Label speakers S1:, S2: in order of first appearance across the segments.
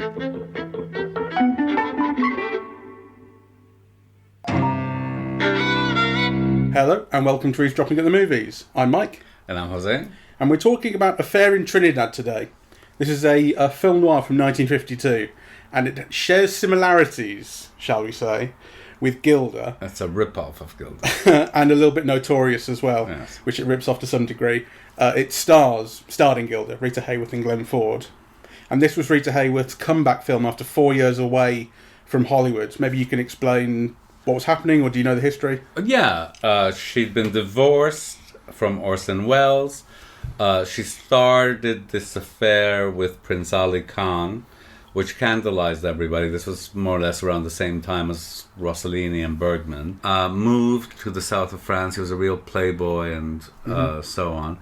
S1: Hello, and welcome to Eavesdropping at the Movies. I'm Mike.
S2: And I'm José.
S1: And we're talking about Affair in Trinidad today. This is a film noir from 1952, and it shares similarities, shall we say, with Gilda.
S2: That's a rip-off of Gild.
S1: And a little bit Notorious as well,
S2: Yes.
S1: which it rips off to some degree. It starred in Gilda, Rita Hayworth and Glenn Ford. And this was Rita Hayworth's comeback film after 4 years away from Hollywood. Maybe you can explain what was happening, or do you know the history?
S2: Yeah, she'd been divorced from Orson Welles. She started this affair with Prince Ali Khan, which scandalized everybody. This was more or less around the same time as Rossellini and Bergman. Moved to the south of France. He was a real playboy and so on.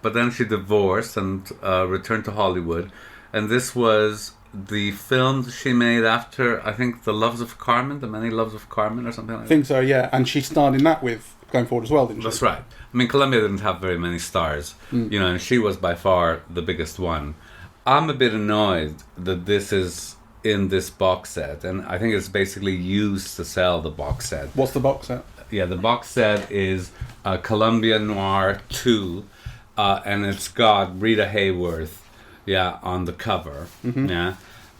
S2: But then she divorced and returned to Hollywood. And this was the film she made after, I think, The Loves of Carmen, The Many Loves of Carmen or something like that.
S1: I think so, yeah. And she starred in that with Glenn Ford as well, didn't she?
S2: That's right. I mean, Columbia didn't have very many stars, you know, and she was by far the biggest one. I'm a bit annoyed that this is in this box set, and I think it's basically used to sell the box set.
S1: What's the box set?
S2: Yeah, the box set is Columbia Noir 2, and it's got Rita Hayworth, on the cover,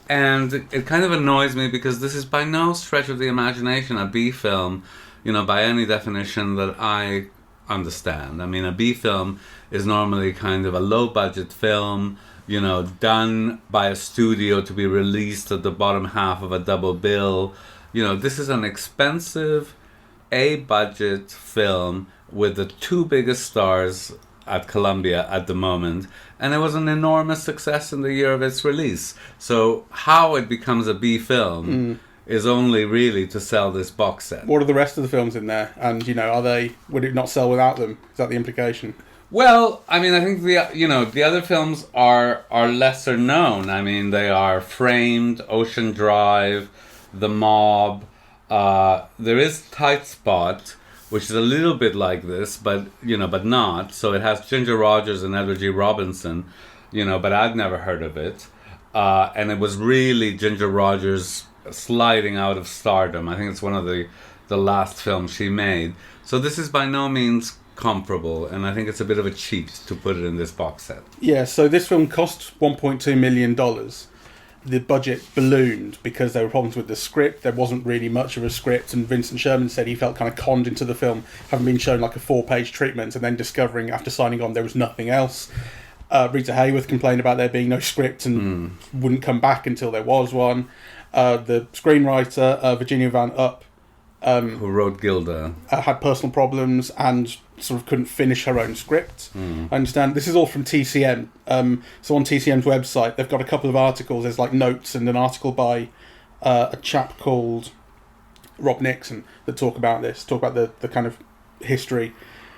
S2: And it kind of annoys me because this is by no stretch of the imagination a B film, you know, by any definition that I understand. I mean, a B film is normally kind of a low-budget film, you know, done by a studio to be released at the bottom half of a double bill. You know, this is an expensive A-budget film with the two biggest stars at Columbia at the moment, and it was an enormous success in the year of its release. So how it becomes a B film is only really to sell this box set.
S1: What are the rest of the films in there? And, you know, would it not sell without them? Is that the implication?
S2: Well, I mean, I think the other films are lesser known. I mean, they are Framed, Ocean Drive, The Mob. There is Tight Spot, which is a little bit like this, but not. So it has Ginger Rogers and Edward G. Robinson, you know, but I'd never heard of it. And it was really Ginger Rogers sliding out of stardom. I think it's one of the last films she made. So this is by no means comparable, and I think it's a bit of a cheat to put it in this box set.
S1: Yeah, so this film cost $1.2 million. The budget ballooned because there were problems with the script. There wasn't really much of a script, and Vincent Sherman said he felt kind of conned into the film, having been shown like a 4-page treatment and then discovering after signing on there was nothing else. Rita Hayworth complained about there being no script and wouldn't come back until there was one. The screenwriter, Virginia Van Upp,
S2: who wrote Gilda,
S1: had personal problems and sort of couldn't finish her own script. I understand. This is all from TCM. So on TCM's website, they've got a couple of articles. There's like notes and an article by a chap called Rob Nixon that talk about the kind of history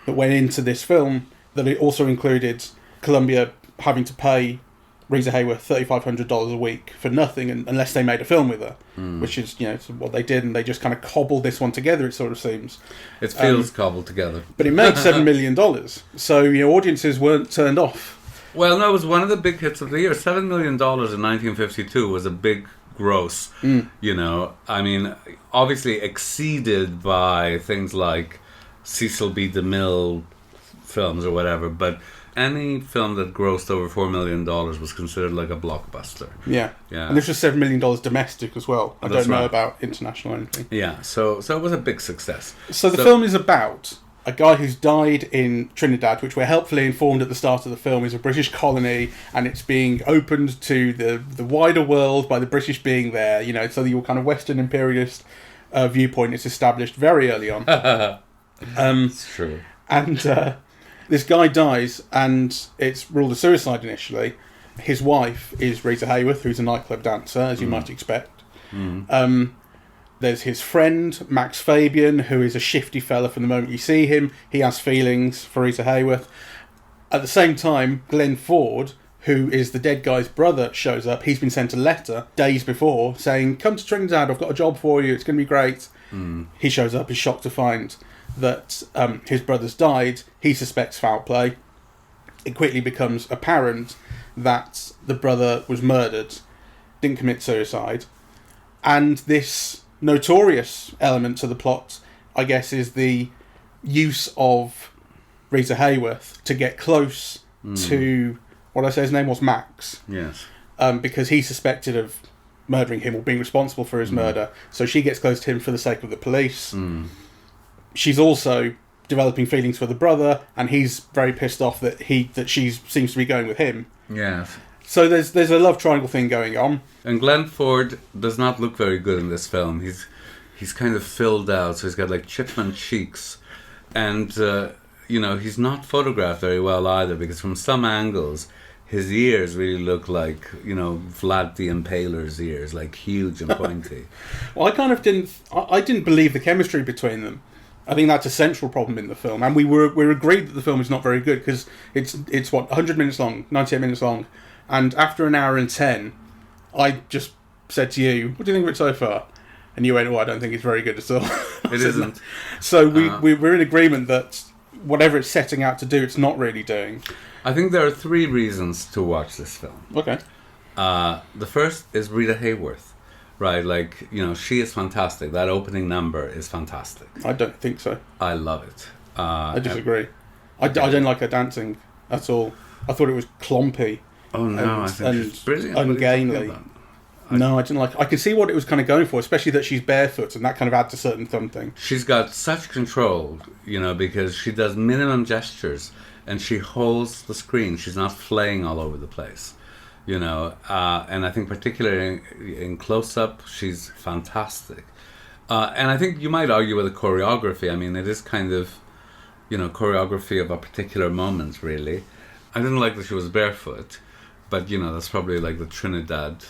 S1: that went into this film, that it also included Columbia having to pay Rita Hayworth $3,500 a week for nothing unless they made a film with her, which is, you know, what they did, and they just kind of cobbled this one together, it sort of seems.
S2: It feels cobbled together.
S1: But it made $7 million, so, you know, audiences weren't turned off.
S2: Well, no, it was one of the big hits of the year. $7 million in 1952 was a big gross, you know. I mean, obviously exceeded by things like Cecil B. DeMille films or whatever, but any film that grossed over $4 million was considered like a blockbuster.
S1: Yeah. And this was $7 million domestic as well. I don't know about international or anything.
S2: Yeah, so it was a big success.
S1: So the film is about a guy who's died in Trinidad, which we're helpfully informed at the start of the film is a British colony, and it's being opened to the wider world by the British being there, you know, so your kind of Western imperialist viewpoint is established very early on.
S2: It's true.
S1: And this guy dies, and it's ruled a suicide initially. His wife is Rita Hayworth, who's a nightclub dancer, as you might expect. There's his friend, Max Fabian, who is a shifty fella from the moment you see him. He has feelings for Rita Hayworth. At the same time, Glenn Ford, who is the dead guy's brother, shows up. He's been sent a letter days before saying, "Come to Trinidad, I've got a job for you, it's going to be great." He shows up, is shocked to find that his brother's died. He suspects foul play. It quickly becomes apparent that the brother was murdered, didn't commit suicide. And this Notorious element to the plot, I guess, is the use of Rita Hayworth to get close to, what I say his name was, Max.
S2: Yes.
S1: Because he's suspected of murdering him or being responsible for his murder. So she gets close to him for the sake of the police. She's also developing feelings for the brother, and he's very pissed off that she seems to be going with him.
S2: Yes.
S1: So there's a love triangle thing going on.
S2: And Glenn Ford does not look very good in this film. He's kind of filled out, so he's got like chipmunk cheeks, and he's not photographed very well either, because from some angles his ears really look like Vlad the Impaler's ears, like huge and pointy.
S1: Well, I didn't believe the chemistry between them. I think that's a central problem in the film, and we're agreed that the film is not very good because it's 100 minutes long, 98 minutes long. And after an hour and 10, I just said to you, what do you think of it so far? And you went, I don't think it's very good at all.
S2: It isn't.
S1: So we're in agreement that whatever it's setting out to do, it's not really doing.
S2: I think there are 3 reasons to watch this film.
S1: Okay.
S2: The first is Rita Hayworth. Right, she is fantastic. That opening number is fantastic.
S1: I don't think so.
S2: I love it.
S1: I disagree. I don't like her dancing at all. I thought it was clompy.
S2: Oh no, I think she's brilliant.
S1: Ungainly. No, I didn't like it. I could see what it was kind of going for, especially that she's barefoot, and that kind of adds a certain something.
S2: She's got such control, because she does minimum gestures, and she holds the screen. She's not flaying all over the place, and I think particularly in close-up, she's fantastic. And I think you might argue with the choreography. I mean, it is kind of, choreography of a particular moment, really. I didn't like that she was barefoot, but, that's probably like the Trinidad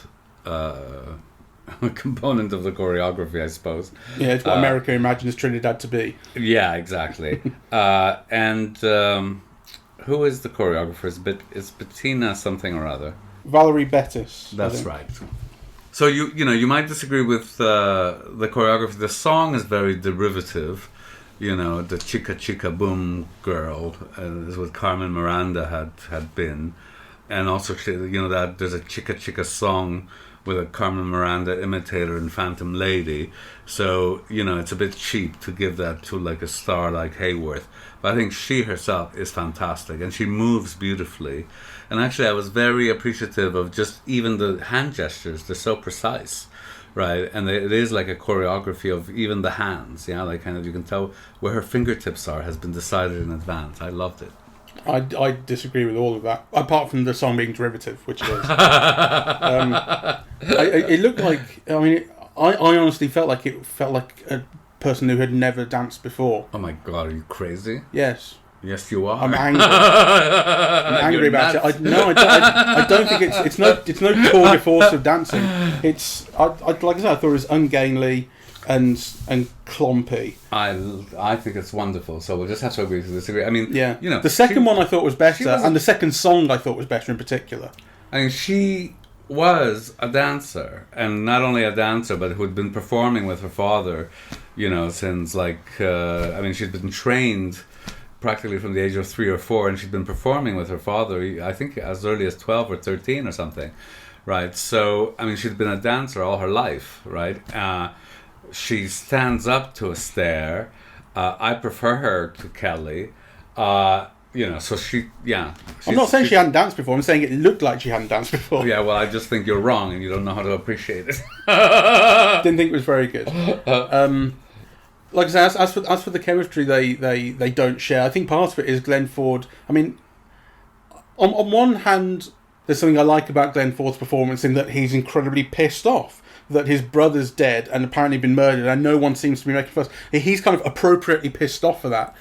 S2: component of the choreography, I suppose.
S1: Yeah, it's what America imagines Trinidad to be.
S2: Yeah, exactly. And who is the choreographer? It's Bettina something or other.
S1: Valerie Bettis.
S2: That's right. So you might disagree with the choreography. The song is very derivative. The Chica Chica Boom girl is what Carmen Miranda had been, and also that there's a Chica Chica song with a Carmen Miranda imitator in Phantom Lady. So it's a bit cheap to give that to like a star like Hayworth. But I think she herself is fantastic, and she moves beautifully. And actually, I was very appreciative of just even the hand gestures. They're so precise, right? And it is like a choreography of even the hands. Yeah, like kind of you can tell where her fingertips are has been decided in advance. I loved it.
S1: I disagree with all of that, apart from the song being derivative, which it is. It looked like. I mean, I honestly felt like a person who had never danced before.
S2: Oh my God, are you crazy?
S1: Yes.
S2: Yes, you are.
S1: I'm angry. I'm angry about it. I don't think it's no tour de force of dancing. It's like I said, I thought it was ungainly and clompy.
S2: I think it's wonderful. So we'll just have to agree to disagree. I mean,
S1: yeah, the second one I thought was better, and the second song I thought was better in particular.
S2: I mean, she was a dancer, and not only a dancer, but who had been performing with her father, since she'd been trained practically from the age of 3 or 4, and she'd been performing with her father, I think as early as 12 or 13 or something, right? So, I mean, she'd been a dancer all her life, right? She stands up to a stare. I prefer her to Kelly. So
S1: I'm not saying she hadn't danced before, I'm saying it looked like she hadn't danced before.
S2: Yeah, well, I just think you're wrong and you don't know how to appreciate it.
S1: Didn't think it was very good. Like I say, as for the chemistry they don't share, I think part of it is Glenn Ford. I mean, on one hand, there's something I like about Glenn Ford's performance in that he's incredibly pissed off that his brother's dead and apparently been murdered, and no one seems to be making fuss. He's kind of appropriately pissed off for that.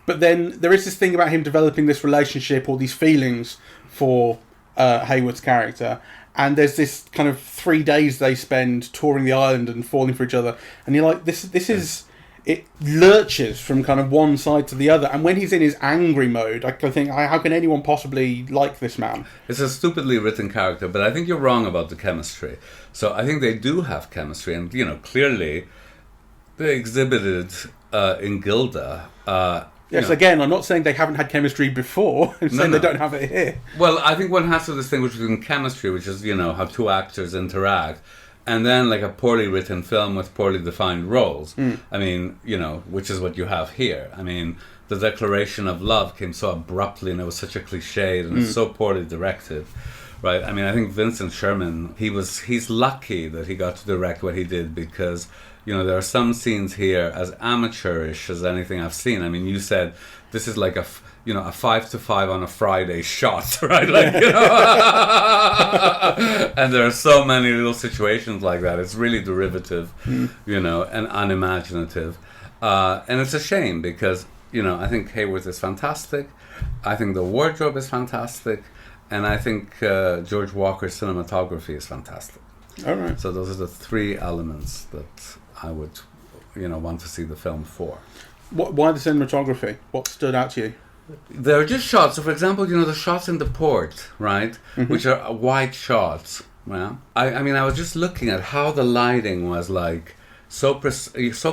S1: But then there is this thing about him developing this relationship or these feelings for Hayworth's character, and there's this kind of 3 days they spend touring the island and falling for each other, and you're like, this is. It lurches from kind of one side to the other, and when he's in his angry mode, I think, how can anyone possibly like this man?
S2: It's a stupidly written character, but I think you're wrong about the chemistry. So I think they do have chemistry, and clearly they exhibited in Gilda
S1: Yes, again, I'm not saying they haven't had chemistry before. I'm saying they don't have it here.
S2: Well, I think one has to distinguish between chemistry, which is, how two actors interact, and then like a poorly written film with poorly defined roles. I mean, which is what you have here. I mean, the declaration of love came so abruptly, and it was such a cliche, and it's so poorly directed. Right? I mean, I think Vincent Sherman, he's lucky that he got to direct what he did, because there are some scenes here as amateurish as anything I've seen. I mean, you said this is like a 5 to 5 on a Friday shot, right? Like, and there are so many little situations like that. It's really derivative, and unimaginative. And it's a shame because, I think Hayworth is fantastic. I think the wardrobe is fantastic. And I think George Walker's cinematography is fantastic.
S1: All right.
S2: So those are the three elements that I would, want to see the film for.
S1: Why the cinematography? What stood out to you?
S2: There are just shots. So, for example, the shots in the port, right, which are wide shots. Yeah. I mean, I was just looking at how the lighting was like so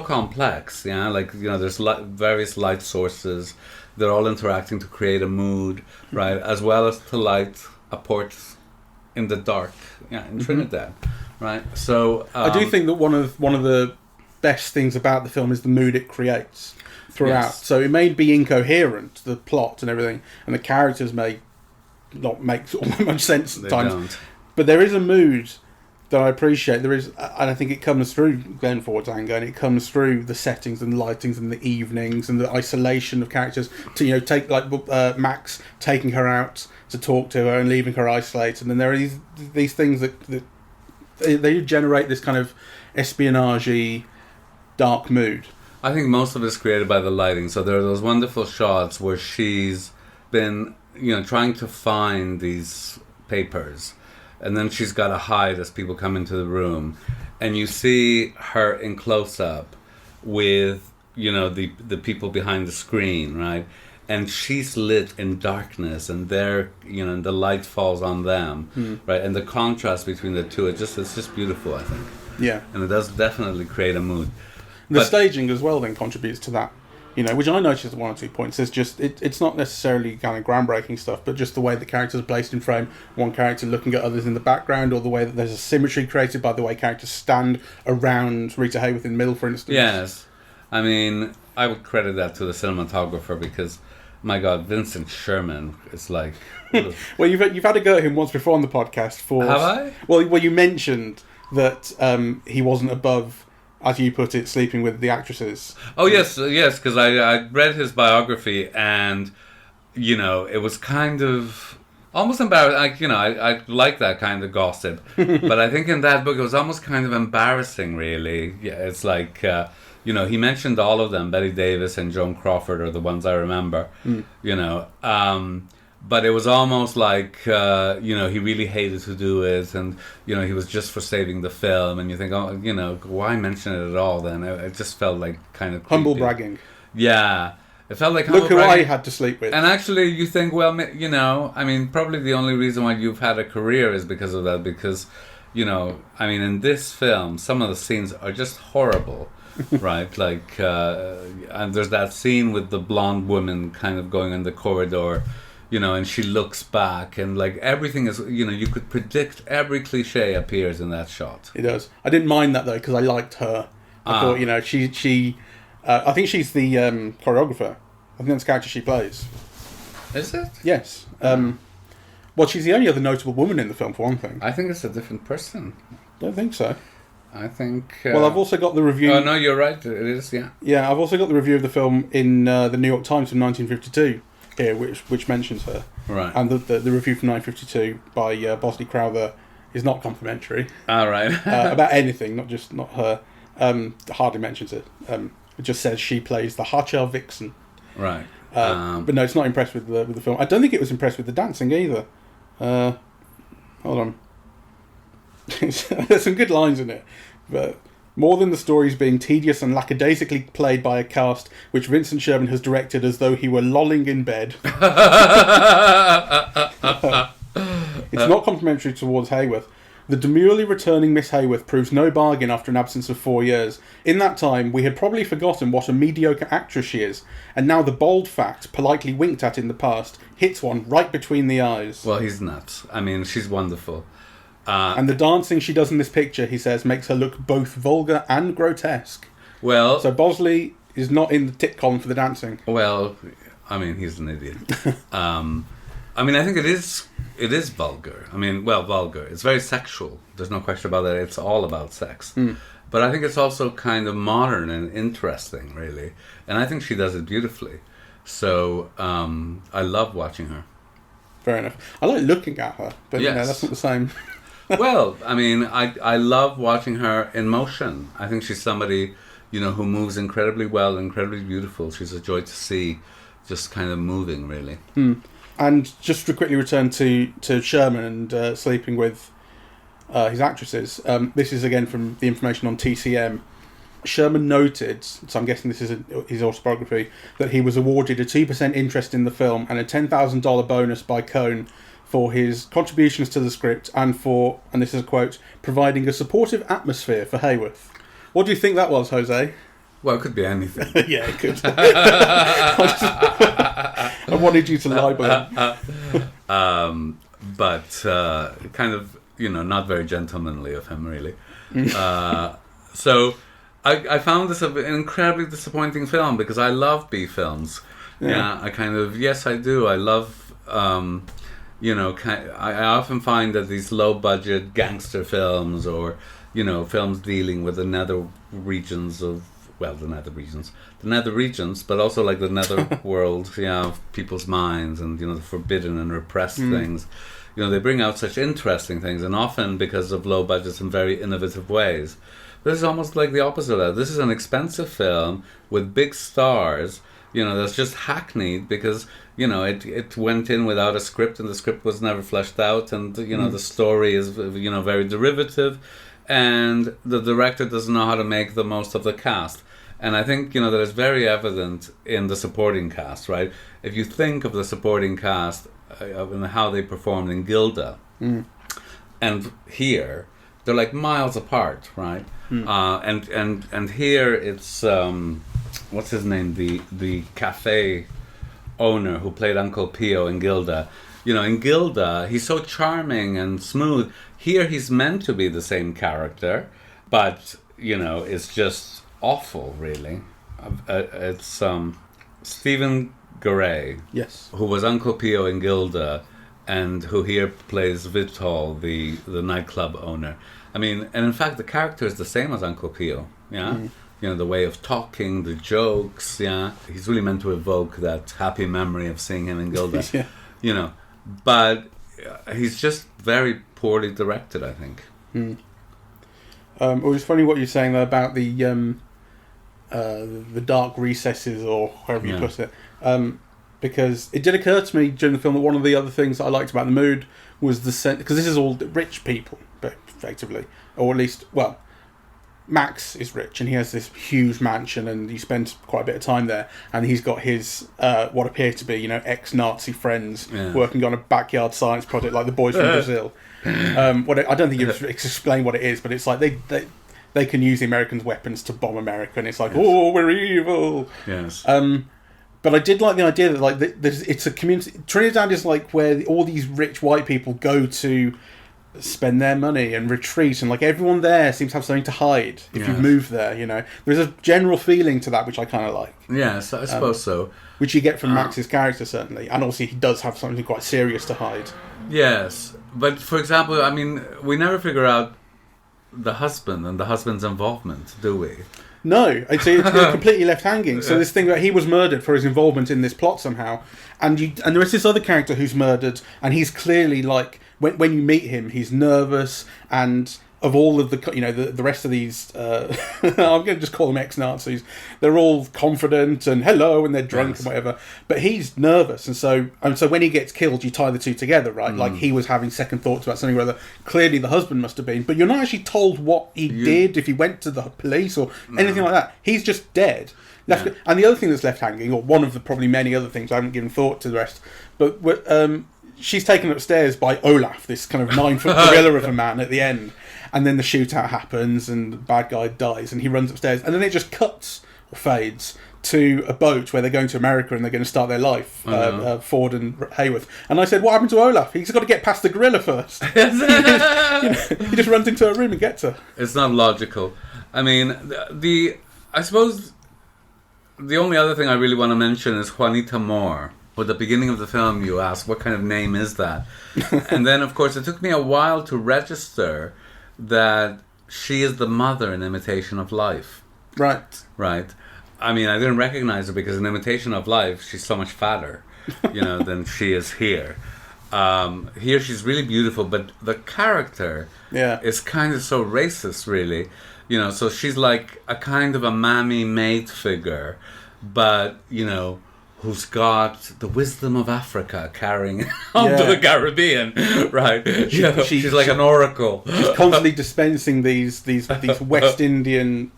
S2: complex. Yeah, like there's various light sources. They're all interacting to create a mood, right, as well as to light a port in the dark. Yeah, in Trinidad, right. So
S1: I do think that one of the best things about the film is the mood it creates throughout. Yes. So it may be incoherent, the plot and everything, and the characters may not make all that much sense at times.
S2: Don't.
S1: But there is a mood that I appreciate. There is, and I think it comes through Glenn Ford's anger, and it comes through the settings and the lightings and the evenings and the isolation of characters. To take like Max taking her out to talk to her and leaving her isolated, and then there are these things that they generate this kind of espionage-y, dark mood.
S2: I think most of it's created by the lighting. So there are those wonderful shots where she's been, trying to find these papers, and then she's got to hide as people come into the room, and you see her in close-up with, the people behind the screen, right? And she's lit in darkness, and they're, and the light falls on them, right? And the contrast between the two, it's just beautiful, I think.
S1: Yeah.
S2: And it does definitely create a mood.
S1: The staging as well then contributes to that, which I noticed at 1 or 2 points. It's just it's not necessarily kind of groundbreaking stuff, but just the way the characters are placed in frame, one character looking at others in the background, or the way that there's a symmetry created by the way characters stand around Rita Hayworth in the middle, for instance.
S2: Yes, I mean, I would credit that to the cinematographer because, my God, Vincent Sherman is like.
S1: Well, you've had a go at him once before on the podcast for.
S2: Have I?
S1: Well, you mentioned that he wasn't above, as you put it, sleeping with the actresses.
S2: Oh, yes, because I read his biography, and, it was kind of almost embarrassing. I like that kind of gossip. But I think in that book, it was almost kind of embarrassing, really. Yeah, it's like, he mentioned all of them. Betty Davis and Joan Crawford are the ones I remember, But it was almost like, he really hated to do it, and, he was just for saving the film, and you think, why mention it at all then? It just felt like kind of creepy.
S1: Humble bragging.
S2: Yeah. It felt like
S1: humble bragging. Look who I had to sleep with.
S2: And actually, you think, well, I mean, probably the only reason why you've had a career is because of that, because, in this film, some of the scenes are just horrible. Right, like, and there's that scene with the blonde woman kind of going in the corridor, and she looks back, and like everything is, you could predict every cliche appears in that shot.
S1: It does. I didn't mind that though because I liked her. I thought, she, I think she's the choreographer. I think that's the character she plays.
S2: Is it?
S1: Yes. Well, she's the only other notable woman in the film, for one thing.
S2: I think it's a different person.
S1: Don't think so.
S2: I think.
S1: Well, I've also got the review.
S2: Oh no, you're right. It is, yeah.
S1: Yeah, I've also got the review of the film in the New York Times from 1952 here, which mentions her.
S2: Right.
S1: And the review from 1952 by Bosley Crowther is not complimentary.
S2: All right.
S1: About anything, not her. Hardly mentions it. It just says she plays the Harchar Vixen.
S2: Right.
S1: But no, it's not impressed with the film. I don't think it was impressed with the dancing either. Hold on. There's some good lines in it, but more than the stories being tedious and lackadaisically played by a cast which Vincent Sherman has directed as though he were lolling in bed. It's not complimentary towards Hayworth, The demurely returning Miss Hayworth proves no bargain after an absence of 4 years. In that time, we had probably forgotten what a mediocre actress she is, and now the bold fact, politely winked at in the past, hits one right between the eyes.
S2: Well, he's nuts. I mean, she's wonderful.
S1: And the dancing she does in this picture, he says, makes her look both vulgar and grotesque.
S2: Well...
S1: So Bosley is not in the tit column for the dancing.
S2: Well, I mean, he's an idiot. I mean, I think it is vulgar. I mean, well, vulgar. It's very sexual. There's no question about that. It's all about sex. But I think it's also kind of modern and interesting, really. And I think she does it beautifully. So I love watching her.
S1: Fair enough. I like looking at her, but
S2: yes.
S1: That's not the same.
S2: Well, I mean, I love watching her in motion. I think she's somebody, who moves incredibly well, incredibly beautiful. She's a joy to see, just kind of moving, really.
S1: And just to quickly return to Sherman and sleeping with his actresses, this is again from the information on TCM. Sherman noted, so I'm guessing this is his autobiography, that he was awarded a 2% interest in the film and a $10,000 bonus by Cohn for his contributions to the script and for, and this is a quote, providing a supportive atmosphere for Hayworth. What do you think that was, Jose?
S2: Well, it could be anything.
S1: Yeah, it could. I wanted you to libel him.
S2: But kind of, not very gentlemanly of him, really. So I found this an incredibly disappointing film because I love B films. Yeah, yes, I do. I love, I often find that these low-budget gangster films or, films dealing with the nether regions, but also like the nether world, of people's minds and, the forbidden and repressed things. They bring out such interesting things, and often because of low budgets in very innovative ways. This is almost like the opposite of that. This is an expensive film with big stars, that's just hackneyed because, it went in without a script and the script was never fleshed out and, the story is, very derivative and the director doesn't know how to make the most of the cast. And I think, that is very evident in the supporting cast, right? If you think of the supporting cast and how they performed in Gilda and here, they're like miles apart, right? And here it's what's his name, the cafe owner who played Uncle Pio in Gilda. In Gilda he's so charming and smooth. Here he's meant to be the same character, but it's just awful, really. It's Stephen Garay,
S1: yes,
S2: who was Uncle Pio in Gilda and who here plays Vital, the nightclub owner. I mean, and in fact, the character is the same as Uncle Pio, the way of talking, the jokes, He's really meant to evoke that happy memory of seeing him in Gilda, But he's just very poorly directed, I think.
S1: It was funny what you're saying though about the dark recesses or however you put it. Because it did occur to me during the film that one of the other things that I liked about the mood was the sense, because this is all rich people, effectively, or at least, well, Max is rich and he has this huge mansion and he spends quite a bit of time there, and he's got his what appear to be ex-Nazi friends working on a backyard science project like the boys from Brazil. I don't think you've explained what it is, but it's like they can use the Americans' weapons to bomb America, and it's like, oh, we're evil.
S2: Yes.
S1: But I did like the idea that it's a community. Trinidad is like where all these rich white people go to spend their money and retreat, and like everyone there seems to have something to hide if you've moved there. There's a general feeling to that which I kind of like.
S2: Yes, I suppose so.
S1: Which you get from Max's character certainly, and also he does have something quite serious to hide.
S2: Yes, but for example, I mean, we never figure out the husband and the husband's involvement, do we? No, it's completely left hanging. So this thing that he was murdered for his involvement in this plot somehow, and there is this other character who's murdered, and he's clearly like when you meet him, he's nervous, and of all of the rest of these, I'm going to just call them ex-Nazis. They're all confident and hello, and they're drunk and whatever. But he's nervous, and so when he gets killed, you tie the two together, right? Like he was having second thoughts about something or other. Clearly, the husband must have been, but you're not actually told what he did, if he went to the police or anything like that. He's just dead. And the other thing that's left hanging, or one of the probably many other things, I haven't given thought to the rest, but
S1: she's taken upstairs by Olaf, this kind of 9-foot gorilla of a man at the end. And then the shootout happens and the bad guy dies and he runs upstairs. And then it just cuts or fades to a boat where they're going to America and they're going to start their life, Ford and Hayworth. And I said, what happened to Olaf? He's got to get past the gorilla first. He just runs into a room and gets her.
S2: It's not logical. I mean, I suppose the only other thing I really want to mention is Juanita Moore. At the beginning of the film, you ask, what kind of name is that? And then, of course, it took me a while to register that she is the mother in Imitation of Life.
S1: Right.
S2: Right. I mean, I didn't recognize her because in Imitation of Life, she's so much fatter, than she is here. Here, she's really beautiful, but the character is kind of so racist, really. So she's like a kind of a mammy maid figure, but, who's got the wisdom of Africa carrying on to the Caribbean, right? She's like an oracle.
S1: She's constantly dispensing these West Indian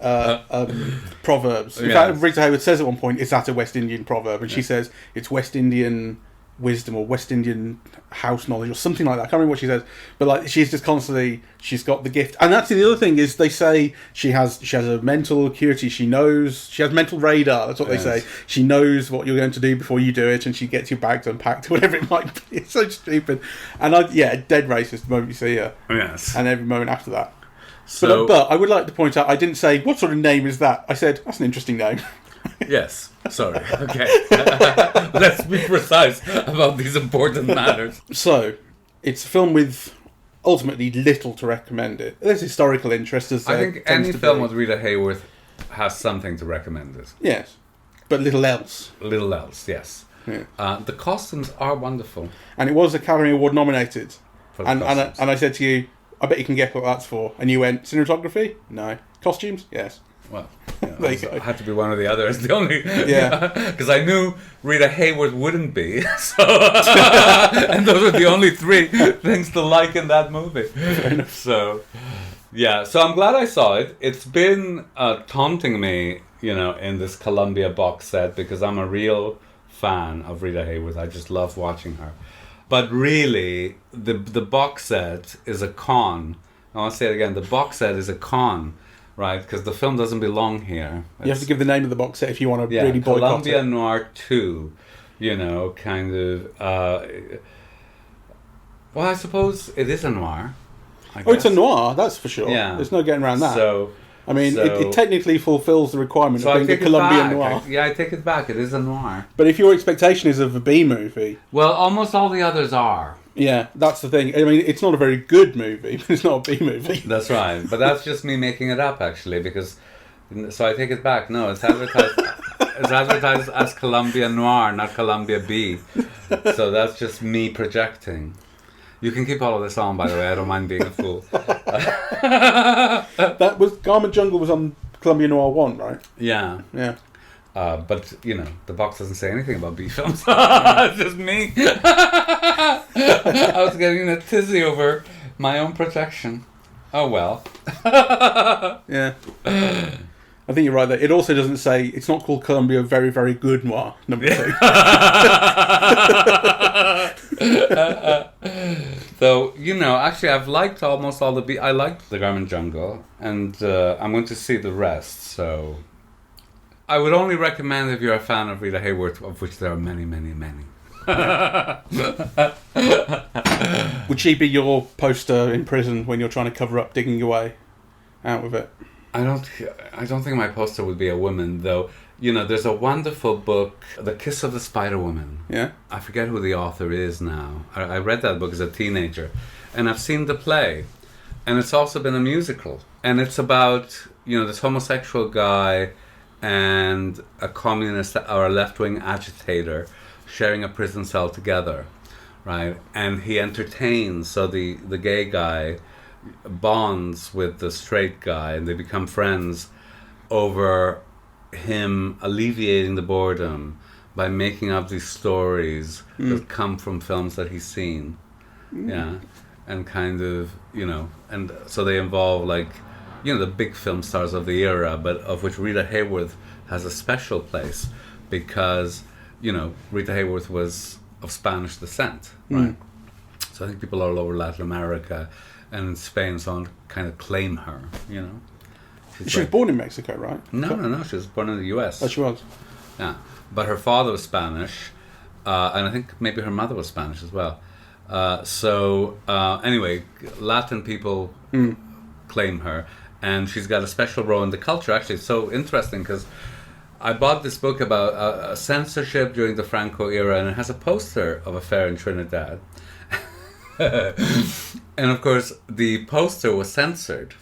S1: proverbs. In fact, Rita Hayworth says at one point, "Is that a West Indian proverb?" And she says, "It's West Indian wisdom or West Indian house knowledge or something like that." I can't remember what she says, but like she's just constantly, she's got the gift. And that's the other thing is they say she has a mental acuity. She has mental radar. That's what they say. She knows what you're going to do before you do it, and she gets your bags unpacked, whatever it might be. It's so stupid. And dead racist the moment you see her.
S2: Yes.
S1: And every moment after that. So, but I would like to point out, I didn't say what sort of name is that. I said that's an interesting name.
S2: Yes, sorry. Okay. Let's be precise about these important matters.
S1: So, it's a film with ultimately little to recommend it. There's historical interest.
S2: I think any film with Rita Hayworth has something to recommend it.
S1: Yes, but little else.
S2: Little else, yes. Yeah. The costumes are wonderful. And
S1: it was Academy Award nominated.
S2: And
S1: I said to you, I bet you can guess what that's for. And you went, cinematography? No. Costumes? Yes.
S2: Well, I had to be one or the other. It's the only, because I knew Rita Hayworth wouldn't be. So, and those are the only three things to like in that movie. So, so I'm glad I saw it. It's been taunting me, in this Columbia box set because I'm a real fan of Rita Hayworth. I just love watching her. But really, the box set is a con. I'll say it again. The box set is a con. Right, because the film doesn't belong here.
S1: You have to give the name of the box set if you want to really boycott
S2: Columbia Noir 2, kind of... well, I suppose it is a noir.
S1: It's a noir, that's for sure. Yeah. There's no getting around that. It technically fulfills the requirement of being a Columbia Noir.
S2: I take it back. It is a noir.
S1: But if your expectation is of a B movie...
S2: Well, almost all the others are.
S1: Yeah, that's the thing. I mean, it's not a very good movie, but it's not a B movie.
S2: That's right. But that's just me making it up, actually, because... So I take it back. No, it's advertised... it's advertised as Columbia Noir, not Columbia B. So that's just me projecting. You can keep all of this on, by the way. I don't mind being a fool.
S1: That was... Garment Jungle was on Columbia Noir 1, right?
S2: Yeah.
S1: Yeah.
S2: But, the box doesn't say anything about B films. It's just me. I was getting a tizzy over my own protection. Oh, well.
S1: Yeah. I think you're right there. It also doesn't say, it's not called Columbia Very, Very Good Noir, number 2.
S2: So, actually I've liked almost all the I liked The Garment Jungle, and I'm going to see the rest, so... I would only recommend if you're a fan of Rita Hayworth, of which there are many, many, many.
S1: Would she be your poster in prison when you're trying to cover up digging your way out with it?
S2: I don't think my poster would be a woman, though. There's a wonderful book, The Kiss of the Spider Woman.
S1: Yeah.
S2: I forget who the author is now. I read that book as a teenager, and I've seen the play, and it's also been a musical, and it's about this homosexual guy and a communist or a left-wing agitator sharing a prison cell together, right? And he entertains, so the gay guy bonds with the straight guy, and they become friends over him alleviating the boredom by making up these stories that come from films that he's seen. Yeah. And kind of, and so they involve the big film stars of the era, but of which Rita Hayworth has a special place because, Rita Hayworth was of Spanish descent, right? So I think people all over Latin America and in Spain and so on kind of claim her, you know.
S1: She was born in Mexico, right?
S2: No. She was born in the US.
S1: Oh, she was.
S2: Yeah. But her father was Spanish, and I think maybe her mother was Spanish as well. Anyway, Latin people claim her, and she's got a special role in the culture. Actually, it's so interesting because I bought this book about censorship during the Franco era, and it has a poster of a fair in Trinidad. And of course, the poster was censored.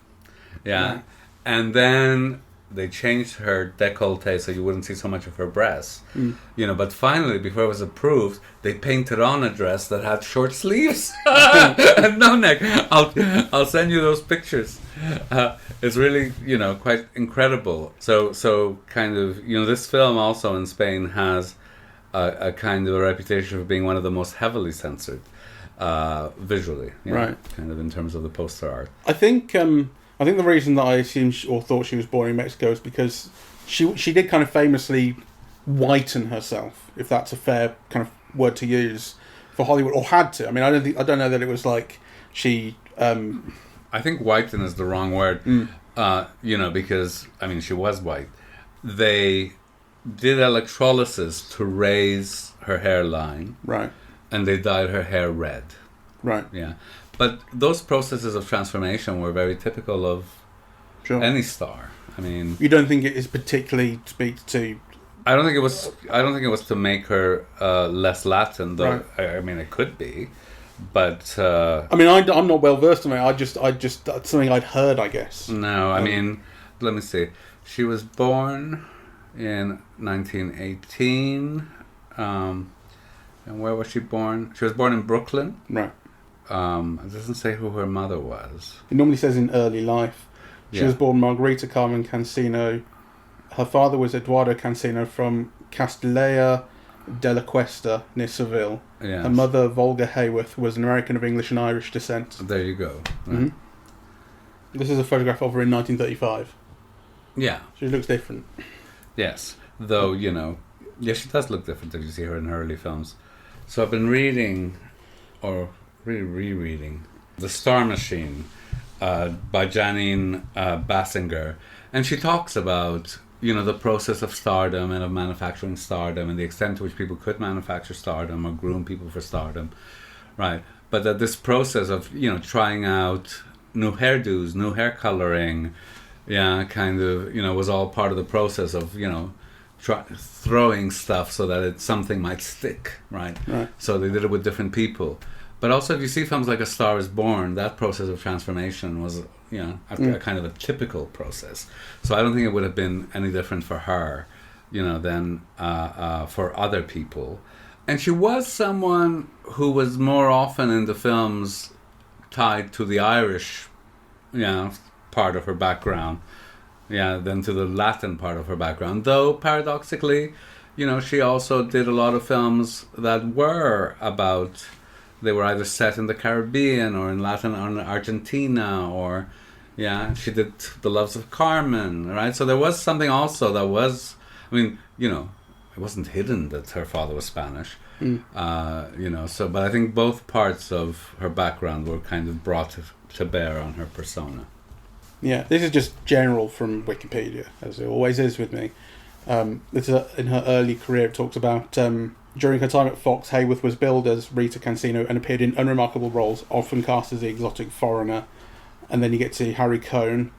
S2: Yeah. Right. And then they changed her décolleté so you wouldn't see so much of her breasts. You know, but finally, before it was approved, they painted on a dress that had short sleeves and no neck. I'll send you those pictures. It's really, you know, quite incredible. So kind of, you know, this film also in Spain has a kind of a reputation for being one of the most heavily censored visually, you know, right? Kind of in terms of the poster art.
S1: I think the reason that I assumed or thought she was born in Mexico is because she did kind of famously whiten herself, if that's a fair kind of word to use, for Hollywood, or had to. I mean, I don't know that it was like she.
S2: I think whiten is the wrong word, you know, because I mean she was white. They did electrolysis to raise her hairline,
S1: right,
S2: and they dyed her hair red,
S1: right,
S2: yeah. But those processes of transformation were very typical of any star. I mean,
S1: you don't think it is particularly speaks to?
S2: I don't think it was to make her less Latin, though. Right. I mean, it could be, but
S1: I mean, I'm not well versed in it. I just that's something I'd heard, I guess.
S2: No, I mean, let me see. She was born in 1918. And where was she born? She was born in Brooklyn.
S1: Right.
S2: It doesn't say who her mother was.
S1: It normally says in early life. She was born Margarita Carmen Cancino. Her father was Eduardo Cancino from Castilla de la Cuesta, near Seville.
S2: Yes.
S1: Her mother, Volga Hayworth, was an American of English and Irish descent.
S2: There you go. Right.
S1: Mm-hmm. This is a photograph of her in 1935.
S2: Yeah.
S1: She looks different.
S2: Yes. Though, you know, yeah, she does look different if you see her in her early films. So I've been reading, or rereading The Star Machine by Janine Basinger, and she talks about, you know, the process of stardom and of manufacturing stardom and the extent to which people could manufacture stardom or groom people for stardom, right? But that this process of, you know, trying out new hairdos, new hair coloring, yeah, kind of, you know, was all part of the process of, you know, throwing stuff so that something might stick, right? So they did it with different people. But also, if you see films like A Star Is Born, that process of transformation was, you know, a kind of a typical process. So I don't think it would have been any different for her, you know, than for other people. And she was someone who was more often in the films tied to the Irish, you know, part of her background, than to the Latin part of her background. Though, paradoxically, you know, she also did a lot of films that were about... They were either set in the Caribbean or in Latin or Argentina, or she did The Loves of Carmen, right? So there was something also that was, I mean, you know, it wasn't hidden that her father was Spanish, you know. So, but I think both parts of her background were kind of brought to bear on her persona.
S1: Yeah, this is just general from Wikipedia, as it always is with me. This is in her early career. It talks about. During her time at Fox, Hayworth was billed as Rita Cancino and appeared in unremarkable roles, often cast as the exotic foreigner. And then you get to Harry Cohn.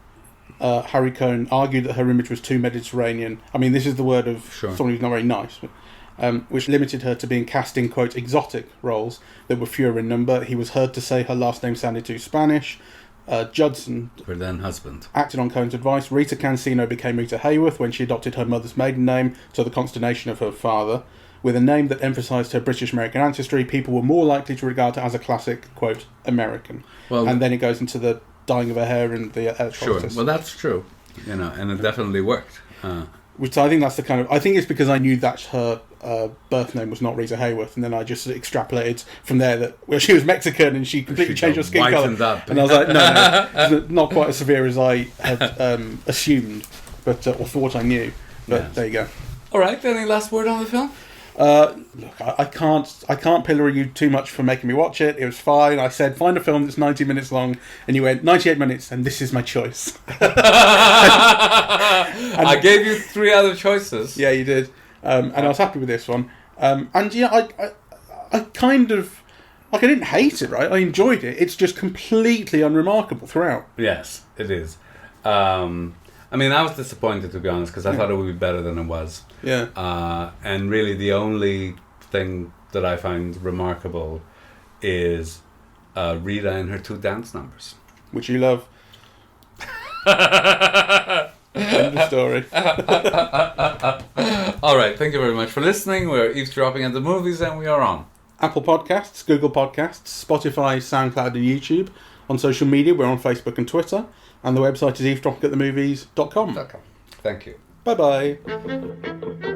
S1: Harry Cohn argued that her image was too Mediterranean. I mean, this is the word of someone who's not very nice, but, which limited her to being cast in, quote, exotic roles that were fewer in number. He was heard to say her last name sounded too Spanish. Judson,
S2: her then husband,
S1: acted on Cohn's advice. Rita Cancino became Rita Hayworth when she adopted her mother's maiden name, to the consternation of her father. With a name that emphasised her British-American ancestry, people were more likely to regard her as a classic, quote, American. Well, and then it goes into the dyeing of her hair and the
S2: sure. Well, that's true, you know, and it definitely worked.
S1: Which I think that's the kind of... I think it's because I knew that her birth name was not Rita Hayworth, and then I just extrapolated from there that she was Mexican and she completely changed her skin colour.
S2: Up.
S1: And I was like, no, not quite as severe as I had assumed, but or thought I knew. But there you go.
S2: All right, any last word on the film?
S1: Look, I can't pillory you too much for making me watch it. It was fine. I said, find a film that's 90 minutes long, and you went 98 minutes, and this is my choice.
S2: I gave you 3 other choices.
S1: Yeah, you did, and I was happy with this one. And yeah, I kind of like. I didn't hate it, right? I enjoyed it. It's just completely unremarkable throughout.
S2: Yes, it is. I mean, I was disappointed, to be honest, because I thought it would be better than it was.
S1: Yeah.
S2: And really, the only thing that I find remarkable is Rita and her 2 dance numbers.
S1: Which you love. End of story.
S2: All right, thank you very much for listening. We're eavesdropping at the movies, and we are on
S1: Apple Podcasts, Google Podcasts, Spotify, SoundCloud, and YouTube. On social media, we're on Facebook and Twitter. And the website is eavesdroppingatthemovies.com.
S2: Thank you.
S1: Bye-bye.